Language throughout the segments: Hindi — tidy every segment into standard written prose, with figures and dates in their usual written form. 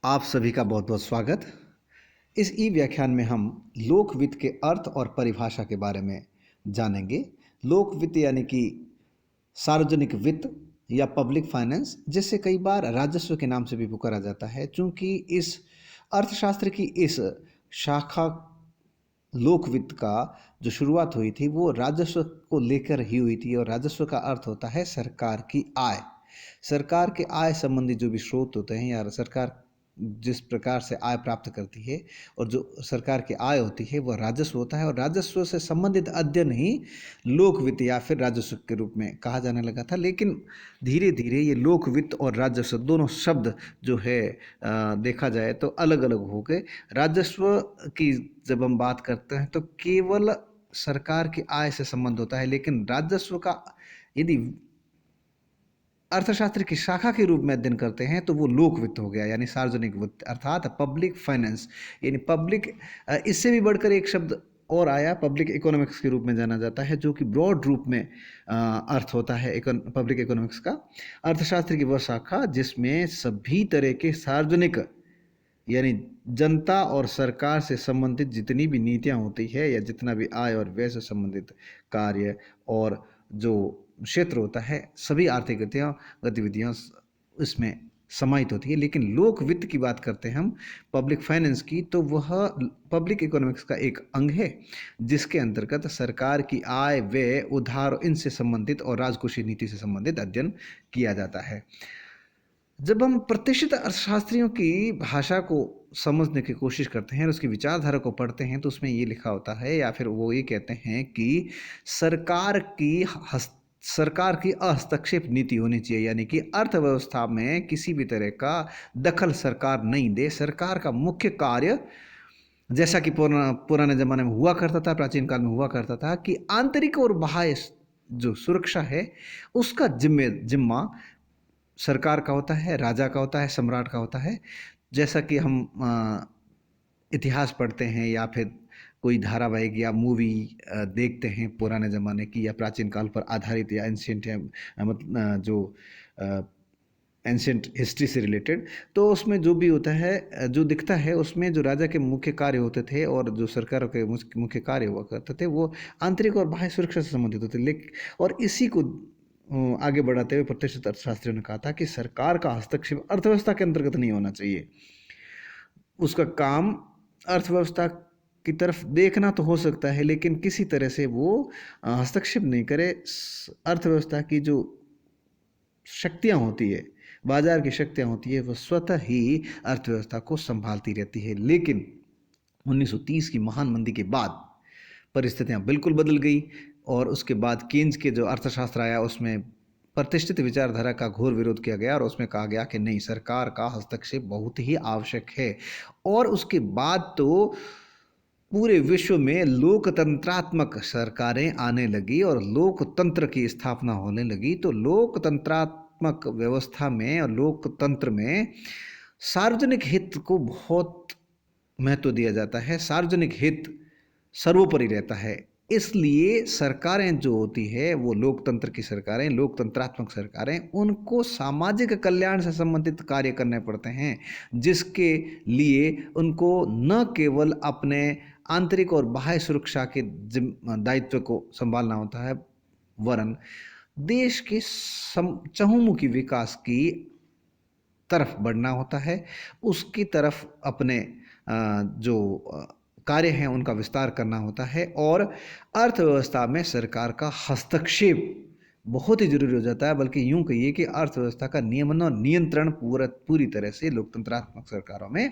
आप सभी का बहुत बहुत स्वागत। इस ई व्याख्यान में हम लोक वित्त के अर्थ और परिभाषा के बारे में जानेंगे। लोक वित्त यानी कि सार्वजनिक वित्त या पब्लिक फाइनेंस, जिसे कई बार राजस्व के नाम से भी पुकारा जाता है। चूंकि इस अर्थशास्त्र की इस शाखा लोक वित्त का जो शुरुआत हुई थी वो राजस्व को लेकर ही हुई थी, और राजस्व का अर्थ होता है सरकार की आय। सरकार के आय संबंधी जो भी स्रोत होते हैं या सरकार जिस प्रकार से आय प्राप्त करती है, और जो सरकार की आय होती है वह राजस्व होता है, और राजस्व से संबंधित अध्ययन ही लोक वित्त या फिर राजस्व के रूप में कहा जाने लगा था। लेकिन धीरे धीरे ये लोक वित्त और राजस्व दोनों शब्द जो है देखा जाए तो अलग अलग हो गए। राजस्व की जब हम बात करते हैं तो केवल सरकार की आय से संबंध होता है, लेकिन राजस्व का यदि अर्थशास्त्र की शाखा के रूप में अध्ययन करते हैं तो वो लोक वित्त हो गया, यानी सार्वजनिक वित्त अर्थात पब्लिक फाइनेंस। यानी पब्लिक, इससे भी बढ़कर एक शब्द और आया, पब्लिक इकोनॉमिक्स के रूप में जाना जाता है, जो कि ब्रॉड रूप में अर्थ होता है पब्लिक इकोनॉमिक्स का। अर्थशास्त्र की वह शाखा जिसमें सभी तरह के सार्वजनिक यानी जनता और सरकार से संबंधित जितनी भी नीतियां होती है या जितना भी आय और व्यय से संबंधित कार्य और जो क्षेत्र होता है, सभी आर्थिक गतिविधियां इसमें समाहित होती है। लेकिन लोक वित्त की बात करते हैं हम, पब्लिक फाइनेंस की, तो वह पब्लिक इकोनॉमिक्स का एक अंग है जिसके अंतर्गत सरकार की आय, व्यय, उधार, इनसे संबंधित और राजकोषीय नीति से संबंधित अध्ययन किया जाता है। जब हम प्रतिष्ठित अर्थशास्त्रियों की भाषा को समझने की कोशिश करते हैं और उसकी विचारधारा को पढ़ते हैं तो उसमें ये लिखा होता है, या फिर वो ये कहते हैं कि सरकार की सरकार की हस्तक्षेप नीति होनी चाहिए, यानी कि अर्थव्यवस्था में किसी भी तरह का दखल सरकार नहीं दे। सरकार का मुख्य कार्य, जैसा कि पुराने ज़माने में हुआ करता था, प्राचीन काल में हुआ करता था, कि आंतरिक और बाह्य जो सुरक्षा है उसका जिम्मा सरकार का होता है, राजा का होता है, सम्राट का होता है। जैसा कि हम इतिहास पढ़ते हैं या फिर कोई धारावाहिक या मूवी देखते हैं पुराने ज़माने की या प्राचीन काल पर आधारित या एंशियंट या जो एंशियंट हिस्ट्री से रिलेटेड, तो उसमें जो भी होता है, जो दिखता है, उसमें जो राजा के मुख्य कार्य होते थे और जो सरकारों के मुख्य कार्य हुआ करते थे वो आंतरिक और बाह्य सुरक्षा से संबंधित होते। लेकिन और इसी को आगे बढ़ाते हुए प्रतिष्ठित अर्थशास्त्रियों ने कहा था कि सरकार का हस्तक्षेप अर्थव्यवस्था के अंतर्गत नहीं होना चाहिए। उसका काम अर्थव्यवस्था की तरफ देखना तो हो सकता है, लेकिन किसी तरह से वो हस्तक्षेप नहीं करे। अर्थव्यवस्था की जो शक्तियां होती है, बाजार की शक्तियां होती है, वह स्वतः ही अर्थव्यवस्था को संभालती रहती है। लेकिन 1930 की महान मंदी के बाद परिस्थितियां बिल्कुल बदल गई, और उसके बाद केन्स के जो अर्थशास्त्र आया उसमें प्रतिष्ठित विचारधारा का घोर विरोध किया गया, और उसमें कहा गया कि नहीं, सरकार का हस्तक्षेप बहुत ही आवश्यक है। और उसके बाद तो पूरे विश्व में लोकतंत्रात्मक सरकारें आने लगी और लोकतंत्र की स्थापना होने लगी। तो लोकतंत्रात्मक व्यवस्था में और लोकतंत्र में सार्वजनिक हित को बहुत महत्व दिया जाता है, सार्वजनिक हित सर्वोपरि रहता है। इसलिए सरकारें जो होती है वो लोकतंत्र की सरकारें, लोकतंत्रात्मक सरकारें, उनको सामाजिक कल्याण से संबंधित कार्य करने पड़ते हैं, जिसके लिए उनको न केवल अपने आंतरिक और बाह्य सुरक्षा के दायित्व को संभालना होता है, वरन देश के चहुमुखी विकास की तरफ बढ़ना होता है, उसकी तरफ अपने जो कार्य हैं उनका विस्तार करना होता है। और अर्थव्यवस्था में सरकार का हस्तक्षेप बहुत ही जरूरी हो जाता है। बल्कि यूं कहिए कि अर्थव्यवस्था का नियमन और नियंत्रण पूरी तरह से लोकतंत्रात्मक सरकारों में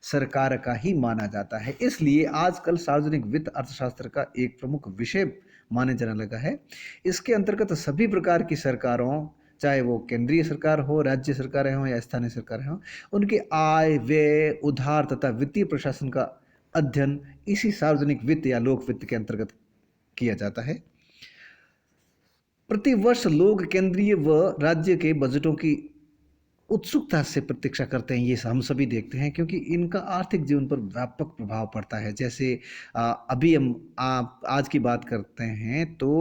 सरकार का ही माना जाता है। इसलिए आजकल सार्वजनिक वित्त अर्थशास्त्र का एक प्रमुख विषय माने जाने लगा है। इसके अंतर्गत सभी प्रकार की सरकारों, चाहे वो केंद्रीय सरकार हो, राज्य सरकारें हों या स्थानीय सरकारें हों, उनके आय, व्यय, उधार तथा वित्तीय प्रशासन का अध्ययन इसी सार्वजनिक वित्त या लोक वित्त के अंतर्गत किया जाता है। प्रतिवर्ष लोग केंद्रीय व राज्य के बजटों की उत्सुकता से प्रतीक्षा करते हैं, ये हम सभी देखते हैं, क्योंकि इनका आर्थिक जीवन पर व्यापक प्रभाव पड़ता है। जैसे अभी हम आज की बात करते हैं तो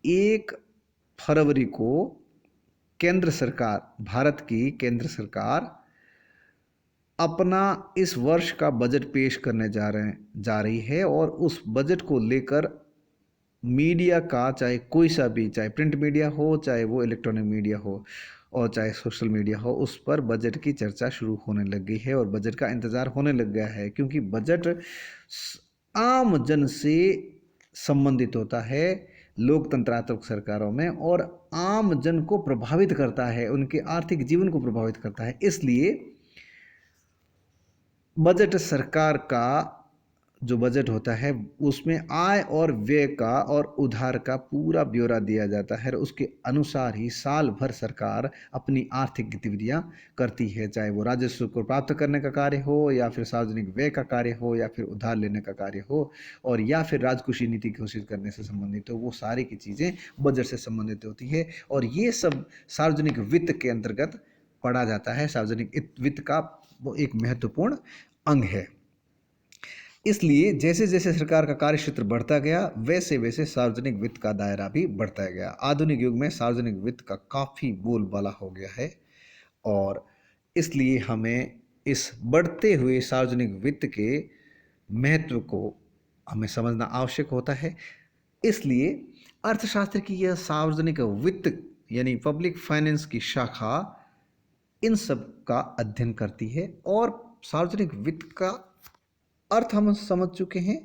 1 फरवरी को केंद्र सरकार, भारत की केंद्र सरकार अपना इस वर्ष का बजट पेश करने जा रही है और उस बजट को लेकर मीडिया का, चाहे कोई सा भी, चाहे प्रिंट मीडिया हो, चाहे वो इलेक्ट्रॉनिक मीडिया हो और चाहे सोशल मीडिया हो, उस पर बजट की चर्चा शुरू होने लग गई है और बजट का इंतज़ार होने लग गया है, क्योंकि बजट आम जन से संबंधित होता है लोकतंत्रात्मक सरकारों में और आम जन को प्रभावित करता है, उनके आर्थिक जीवन को प्रभावित करता है। इसलिए बजट सरकार का जो बजट होता है उसमें आय और व्यय का और उधार का पूरा ब्यौरा दिया जाता है और उसके अनुसार ही साल भर सरकार अपनी आर्थिक गतिविधियां करती है, चाहे वो राजस्व को प्राप्त करने का कार्य हो या फिर सार्वजनिक व्यय का कार्य हो या फिर उधार लेने का कार्य हो और या फिर राजकोषीय नीति घोषित करने से संबंधित हो। वो सारी की चीज़ें बजट से संबंधित होती है और ये सब सार्वजनिक वित्त के अंतर्गत पढ़ा जाता है। सार्वजनिक वित्त का वो एक महत्वपूर्ण अंग है। इसलिए जैसे जैसे सरकार का कार्य क्षेत्र बढ़ता गया वैसे वैसे सार्वजनिक वित्त का दायरा भी बढ़ता गया। आधुनिक युग में सार्वजनिक वित्त का काफ़ी बोलबाला हो गया है और इसलिए हमें इस बढ़ते हुए सार्वजनिक वित्त के महत्व को हमें समझना आवश्यक होता है। इसलिए अर्थशास्त्र की यह सार्वजनिक वित्त यानी पब्लिक फाइनेंस की शाखा इन सब का अध्ययन करती है और सार्वजनिक वित्त का अर्थ हम समझ चुके हैं।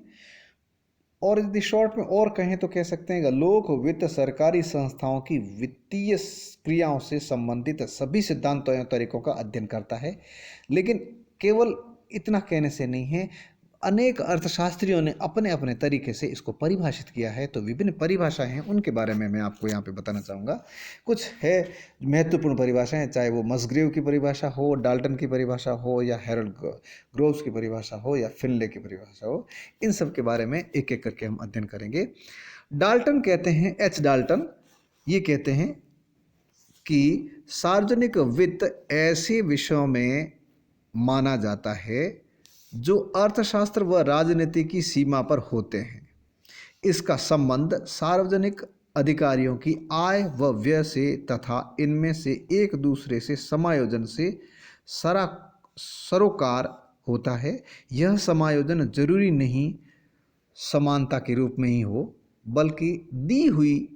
और यदि शॉर्ट में और कहें तो कह सकते हैं कि लोक वित्त सरकारी संस्थाओं की वित्तीय क्रियाओं से संबंधित सभी सिद्धांतों या तरीकों का अध्ययन करता है। लेकिन केवल इतना कहने से नहीं है, अनेक अर्थशास्त्रियों ने अपने अपने तरीके से इसको परिभाषित किया है। तो विभिन्न परिभाषाएं हैं, उनके बारे में मैं आपको यहाँ पे बताना चाहूँगा। कुछ है महत्वपूर्ण परिभाषाएं, चाहे वो मसग्रेव की परिभाषा हो, डाल्टन की परिभाषा हो या हैरोल्ड ग्रोव्स की परिभाषा हो या फिनले की परिभाषा हो, इन सब के बारे में एक एक करके हम अध्ययन करेंगे। डाल्टन कहते हैं, एच डाल्टन ये कहते हैं कि सार्वजनिक वित्त ऐसे विषयों में माना जाता है जो अर्थशास्त्र व राजनीति की सीमा पर होते हैं। इसका संबंध सार्वजनिक अधिकारियों की आय व व्यय से तथा इनमें से एक दूसरे से समायोजन से सरोकार होता है। यह समायोजन जरूरी नहीं समानता के रूप में ही हो, बल्कि दी हुई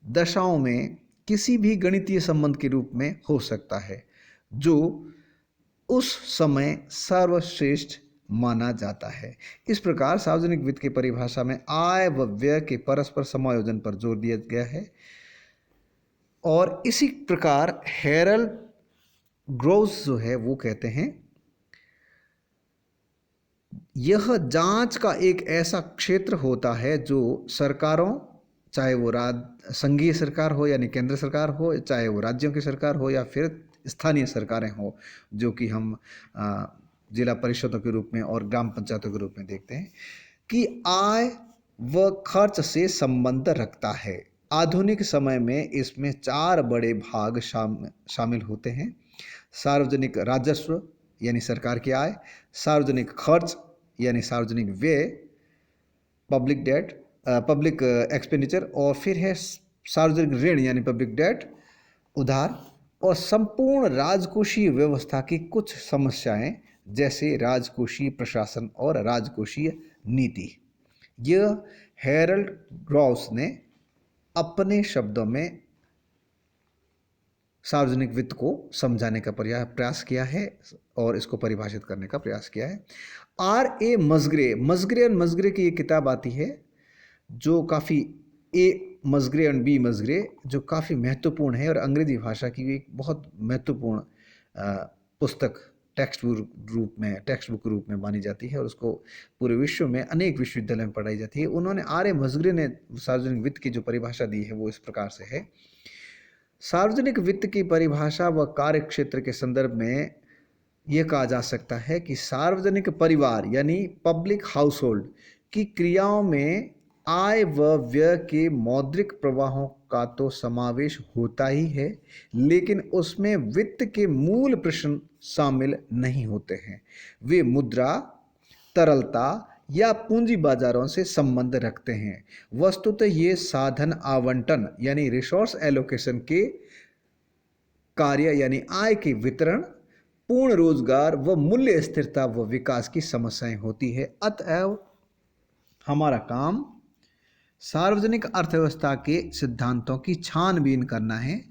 दशाओं में किसी भी गणितीय संबंध के रूप में हो सकता है जो उस समय सर्वश्रेष्ठ माना जाता है। इस प्रकार सार्वजनिक वित्त की परिभाषा में आय व व्यय के परस्पर समायोजन पर जोर दिया गया है और इसी प्रकार हैरोल्ड ग्रोव्स जो है वो कहते हैं यह जांच का एक ऐसा क्षेत्र होता है जो सरकारों, चाहे वो संघीय सरकार हो यानी केंद्र सरकार हो, चाहे वो राज्यों की सरकार हो या फिर स्थानीय सरकारें हो, जो कि हम जिला परिषदों के रूप में और ग्राम पंचायतों के रूप में देखते हैं, कि आय व खर्च से संबंध रखता है। आधुनिक समय में इसमें 4 बड़े भाग शामिल होते हैं: सार्वजनिक राजस्व यानी सरकार की आय, सार्वजनिक खर्च यानी सार्वजनिक व्यय, पब्लिक डेट, पब्लिक एक्सपेंडिचर, और फिर है सार्वजनिक ऋण यानी पब्लिक डेट, उधार, और संपूर्ण राजकोषीय व्यवस्था की कुछ समस्याएं जैसे राजकोषीय प्रशासन और राजकोषीय नीति। यह हैरोल्ड ग्रोव्स ने अपने शब्दों में सार्वजनिक वित्त को समझाने का प्रयास किया है और इसको परिभाषित करने का प्रयास किया है। R.A. मसग्रे की एक किताब आती है जो काफ़ी मसग्रे एंड बी मसग्रे जो काफ़ी महत्वपूर्ण है और अंग्रेजी भाषा की एक बहुत महत्वपूर्ण पुस्तक टेक्स्ट बुक रूप में मानी जाती है और उसको पूरे विश्व में अनेक विश्वविद्यालय में पढ़ाई जाती है। उन्होंने R.A. मसग्रे ने सार्वजनिक वित्त की जो परिभाषा दी है वो इस प्रकार से है: सार्वजनिक वित्त की परिभाषा व कार्य क्षेत्र के संदर्भ में यह कहा जा सकता है कि सार्वजनिक परिवार यानी पब्लिक हाउसहोल्ड की क्रियाओं में आय व व्यय के मौद्रिक प्रवाहों का तो समावेश होता ही है, लेकिन उसमें वित्त के मूल प्रश्न शामिल नहीं होते हैं। वे मुद्रा, तरलता या पूंजी बाजारों से संबंध रखते हैं। वस्तुतः ये साधन आवंटन यानी रिसोर्स एलोकेशन के कार्य यानी आय के वितरण, पूर्ण रोजगार व मूल्य स्थिरता व विकास की समस्याएं होती है। अतएव हमारा काम सार्वजनिक अर्थव्यवस्था के सिद्धांतों की छानबीन करना है,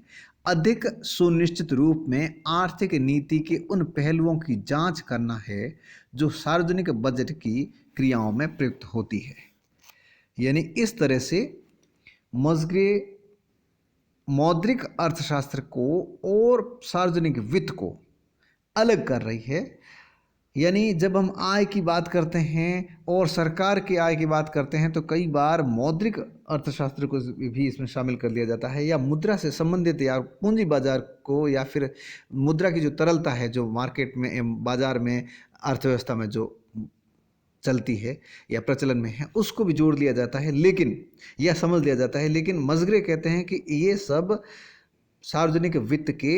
अधिक सुनिश्चित रूप में आर्थिक नीति के उन पहलुओं की जांच करना है जो सार्वजनिक बजट की क्रियाओं में प्रयुक्त होती है। यानी इस तरह से मजगे मौद्रिक अर्थशास्त्र को और सार्वजनिक वित्त को अलग कर रही है। यानी जब हम आय की बात करते हैं और सरकार की आय की बात करते हैं तो कई बार मौद्रिक अर्थशास्त्र को भी इसमें शामिल कर लिया जाता है, या मुद्रा से संबंधित या पूंजी बाजार को, या फिर मुद्रा की जो तरलता है जो मार्केट में बाजार में अर्थव्यवस्था में जो चलती है या प्रचलन में है, उसको भी जोड़ लिया जाता है, लेकिन यह समझ लिया जाता है। लेकिन मजगरे कहते हैं कि ये सब सार्वजनिक वित्त के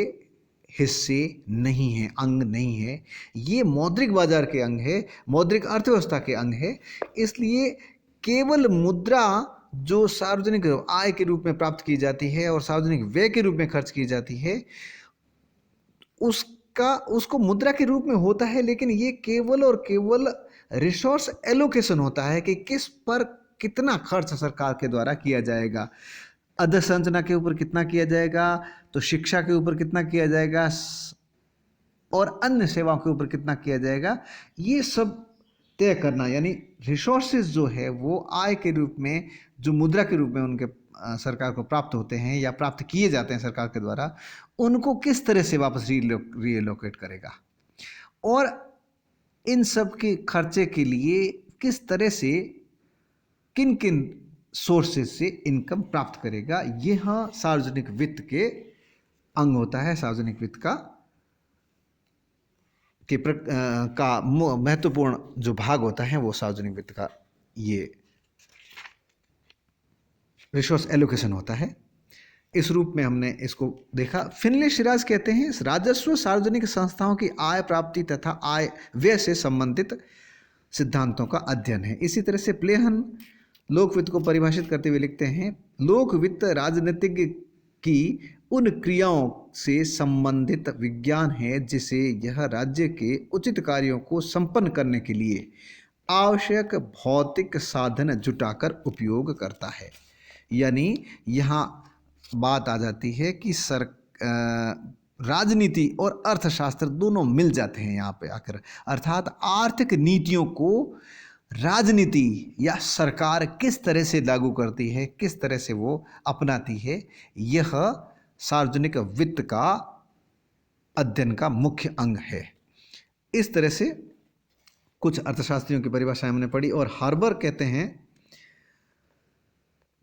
हिस्से नहीं है, अंग नहीं है, ये मौद्रिक बाजार के अंग है, मौद्रिक अर्थव्यवस्था के अंग है। इसलिए केवल मुद्रा जो सार्वजनिक आय के रूप में प्राप्त की जाती है और सार्वजनिक व्यय के रूप में खर्च की जाती है, उसको मुद्रा के रूप में होता है, लेकिन ये केवल और केवल रिसोर्स एलोकेशन होता है कि किस पर कितना खर्च सरकार के द्वारा किया जाएगा। अधोसंरचना के ऊपर कितना किया जाएगा, तो शिक्षा के ऊपर कितना किया जाएगा, और अन्य सेवाओं के ऊपर कितना किया जाएगा, ये सब तय करना। यानी रिसोर्सेज जो है वो आय के रूप में, जो मुद्रा के रूप में उनके सरकार को प्राप्त होते हैं या प्राप्त किए जाते हैं सरकार के द्वारा, उनको किस तरह से वापस रीएलोकेट करेगा, और इन सब के खर्चे के लिए किस तरह से किन किन सोर्सेज से इनकम प्राप्त करेगा। यह सार्वजनिक वित्त के अंग होता है, सार्वजनिक वित्त का महत्वपूर्ण जो भाग होता है वो सार्वजनिक वित्त का ये रिसोर्स एलोकेशन होता है। इस रूप में हमने इसको देखा। फिनले शिराज कहते हैं राजस्व सार्वजनिक संस्थाओं की आय प्राप्ति तथा आय व्यय से संबंधित सिद्धांतों का अध्ययन है। इसी तरह से प्लेहन लोक वित्त को परिभाषित करते हुए लिखते हैं, लोक वित्त राजनीतिक की उन क्रियाओं से संबंधित विज्ञान है जिसे यह राज्य के उचित कार्यों को संपन्न करने के लिए आवश्यक भौतिक साधन जुटाकर उपयोग करता है। यानी यहाँ बात आ जाती है कि राजनीति और अर्थशास्त्र दोनों मिल जाते हैं यहाँ पे आकर, अर्थात आर्थिक नीतियों को राजनीति या सरकार किस तरह से लागू करती है, किस तरह से वो अपनाती है, यह सार्वजनिक वित्त का अध्ययन का मुख्य अंग है। इस तरह से कुछ अर्थशास्त्रियों की परिभाषाएं हमने पढ़ी। और हार्बर कहते हैं,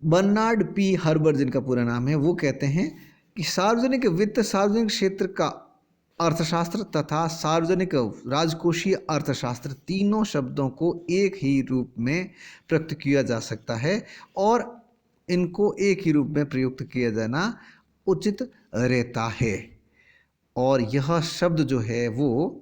बर्नार्ड पी हार्बर जिनका पूरा नाम है, वो कहते हैं कि सार्वजनिक वित्त सार्वजनिक क्षेत्र का अर्थशास्त्र तथा सार्वजनिक राजकोषीय अर्थशास्त्र तीनों शब्दों को एक ही रूप में प्रयुक्त किया जा सकता है, और इनको एक ही रूप में प्रयुक्त किया जाना उचित रहता है। और यह शब्द जो है वो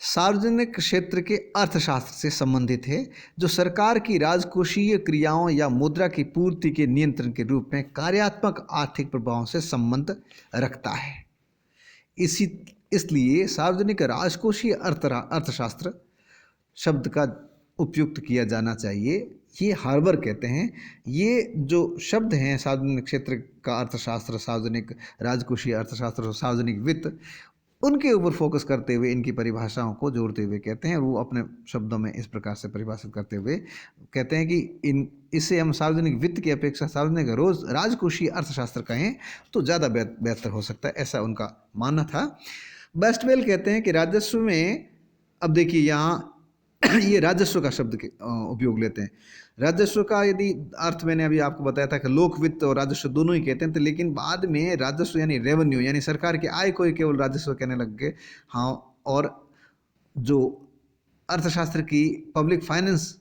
सार्वजनिक क्षेत्र के अर्थशास्त्र से संबंधित है, जो सरकार की राजकोषीय क्रियाओं या मुद्रा की पूर्ति के नियंत्रण के रूप में कार्यात्मक आर्थिक प्रभावों से संबंध रखता है। इसलिए सार्वजनिक राजकोषीय अर्थशास्त्र शब्द का उपयुक्त किया जाना चाहिए, ये हार्बर कहते हैं। ये जो शब्द हैं सार्वजनिक क्षेत्र का अर्थशास्त्र, सार्वजनिक राजकोषीय अर्थशास्त्र और सार्वजनिक वित्त, उनके ऊपर फोकस करते हुए इनकी परिभाषाओं को जोड़ते हुए कहते हैं, वो अपने शब्दों में इस प्रकार से परिभाषित करते हुए कहते हैं कि इसे हम सार्वजनिक वित्त की अपेक्षा सार्वजनिक राजकोषीय अर्थशास्त्र कहें तो ज़्यादा बेहतर हो सकता है, ऐसा उनका मानना था। बेस्टवेल कहते हैं कि राजस्व में, अब देखिए यहाँ ये राजस्व का शब्द के उपयोग लेते हैं। राजस्व का यदि अर्थ मैंने अभी आपको बताया था कि लोक वित्त और राजस्व दोनों ही कहते हैं, तो लेकिन बाद में राजस्व यानी रेवेन्यू यानी सरकार की आय को ही केवल राजस्व कहने लग गए। हाँ, और जो अर्थशास्त्र की पब्लिक फाइनेंस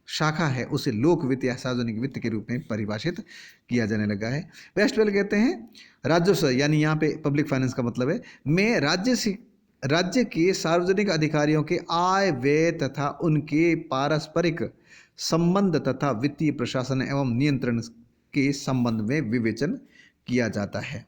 शाखा है उसे लोक वित्त या सार्वजनिक वित्त के रूप में परिभाषित किया जाने लगा है। वेस्टवेल कहते हैं राजस्व यानी यहाँ पे पब्लिक फाइनेंस का मतलब है मैं राज्य के सार्वजनिक अधिकारियों के आय व्यय तथा उनके पारस्परिक संबंध तथा वित्तीय प्रशासन एवं नियंत्रण के संबंध में विवेचन किया जाता है।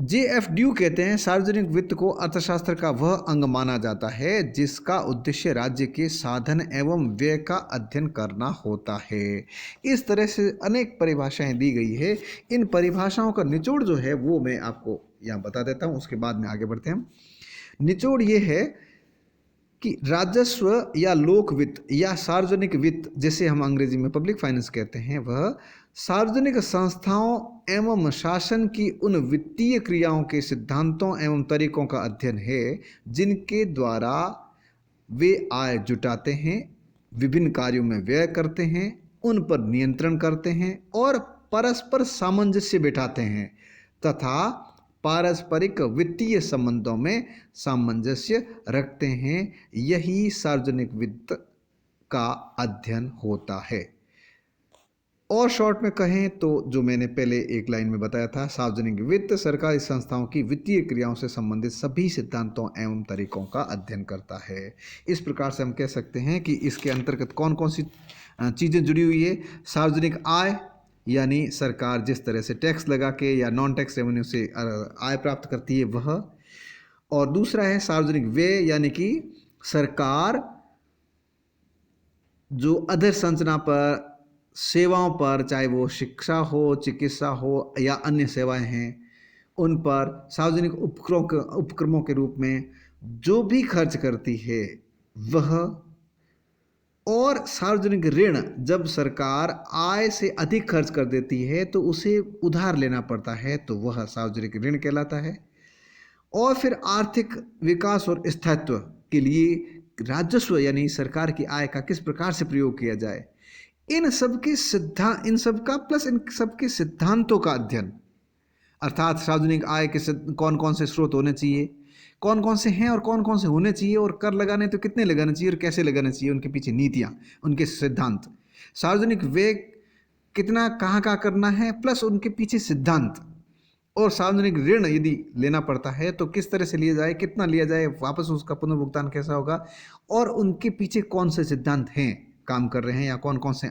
JF कहते हैं, सार्वजनिक वित्त को अर्थशास्त्र का वह अंग माना जाता है जिसका उद्देश्य राज्य के साधन एवं व्यय का अध्ययन करना होता है। इस तरह से अनेक परिभाषाएं दी गई है। इन परिभाषाओं का निचोड़ जो है वो मैं आपको यहाँ बता देता हूँ, उसके बाद में आगे बढ़ते हैं। निचोड़ ये है कि राजस्व या लोक वित्त या सार्वजनिक वित्त, जिसे हम अंग्रेजी में पब्लिक फाइनेंस कहते हैं, वह सार्वजनिक संस्थाओं एवं शासन की उन वित्तीय क्रियाओं के सिद्धांतों एवं तरीकों का अध्ययन है जिनके द्वारा वे आय जुटाते हैं, विभिन्न कार्यों में व्यय करते हैं, उन पर नियंत्रण करते हैं और परस्पर सामंजस्य बिठाते हैं तथा पारस्परिक वित्तीय संबंधों में सामंजस्य रखते हैं। यही सार्वजनिक वित्त का अध्ययन होता है। और शॉर्ट में कहें तो जो मैंने पहले एक लाइन में बताया था, सार्वजनिक वित्त सरकारी संस्थाओं की वित्तीय क्रियाओं से संबंधित सभी सिद्धांतों एवं तरीकों का अध्ययन करता है। इस प्रकार से हम कह सकते हैं कि इसके अंतर्गत कौन कौन सी चीज़ें जुड़ी हुई है। सार्वजनिक आय, यानी सरकार जिस तरह से टैक्स लगा के या नॉन टैक्स रेवेन्यू से आय प्राप्त करती है वह। और दूसरा है सार्वजनिक व्यय, यानी कि सरकार जो अधर संरचना पर, सेवाओं पर, चाहे वो शिक्षा हो, चिकित्सा हो या अन्य सेवाएं हैं, उन पर सार्वजनिक उपक्रमों के रूप में जो भी खर्च करती है वह। और सार्वजनिक ऋण, जब सरकार आय से अधिक खर्च कर देती है तो उसे उधार लेना पड़ता है तो वह सार्वजनिक ऋण कहलाता है। और फिर आर्थिक विकास और स्थायित्व के लिए राजस्व यानी सरकार की आय का किस प्रकार से प्रयोग किया जाए, इन सब का प्लस इन सब के सिद्धांतों का अध्ययन, अर्थात सार्वजनिक आय के कौन कौन से स्रोत होने चाहिए, कौन कौन से हैं और कौन कौन से होने चाहिए, और कर लगाने तो कितने लगाने चाहिए और कैसे लगाने चाहिए, उनके पीछे नीतियाँ, उनके सिद्धांत, सार्वजनिक व्यय कितना कहाँ कहाँ करना है प्लस उनके पीछे सिद्धांत, और सार्वजनिक ऋण यदि लेना पड़ता है तो किस तरह से लिया जाए, कितना लिया जाए, वापस उसका पुनर्भुगतान कैसा होगा, और उनके पीछे कौन से सिद्धांत हैं काम कर रहे हैं या कौन कौन से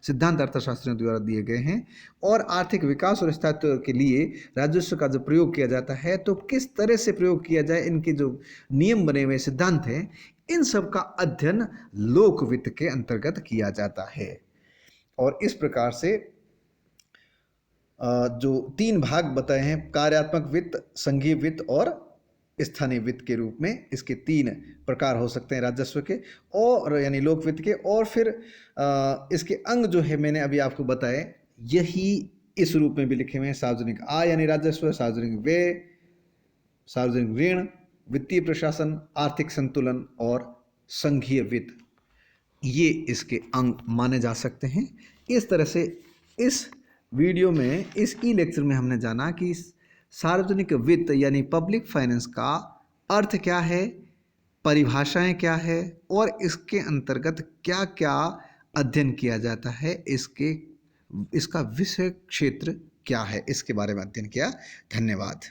सिद्धांत अर्थशास्त्रियों द्वारा दिए गए हैं। और आर्थिक विकास और स्थायित्व के लिए राजस्व का जो प्रयोग किया जाता है तो किस तरह से प्रयोग किया जाए, इनके जो नियम बने हुए सिद्धांत हैं, इन सब का अध्ययन लोक वित्त के अंतर्गत किया जाता है। और इस प्रकार से जो 3 भाग बताए हैं, कार्यात्मक वित्त, संघीय वित्त और स्थानीय वित्त के रूप में, इसके 3 प्रकार हो सकते हैं राजस्व के, और यानी लोक वित्त के। और फिर इसके अंग जो है मैंने अभी आपको बताए, यही इस रूप में भी लिखे हुए हैं, सार्वजनिक आय यानी राजस्व, सार्वजनिक व्यय, सार्वजनिक ऋण, वित्तीय प्रशासन, आर्थिक संतुलन और संघीय वित्त, ये इसके अंग माने जा सकते हैं। इस तरह से इस वीडियो में, इस ई लेक्चर में हमने जाना कि सार्वजनिक वित्त यानी पब्लिक फाइनेंस का अर्थ क्या है, परिभाषाएं क्या है और इसके अंतर्गत क्या क्या अध्ययन किया जाता है, इसका विषय क्षेत्र क्या है, इसके बारे में अध्ययन किया। धन्यवाद।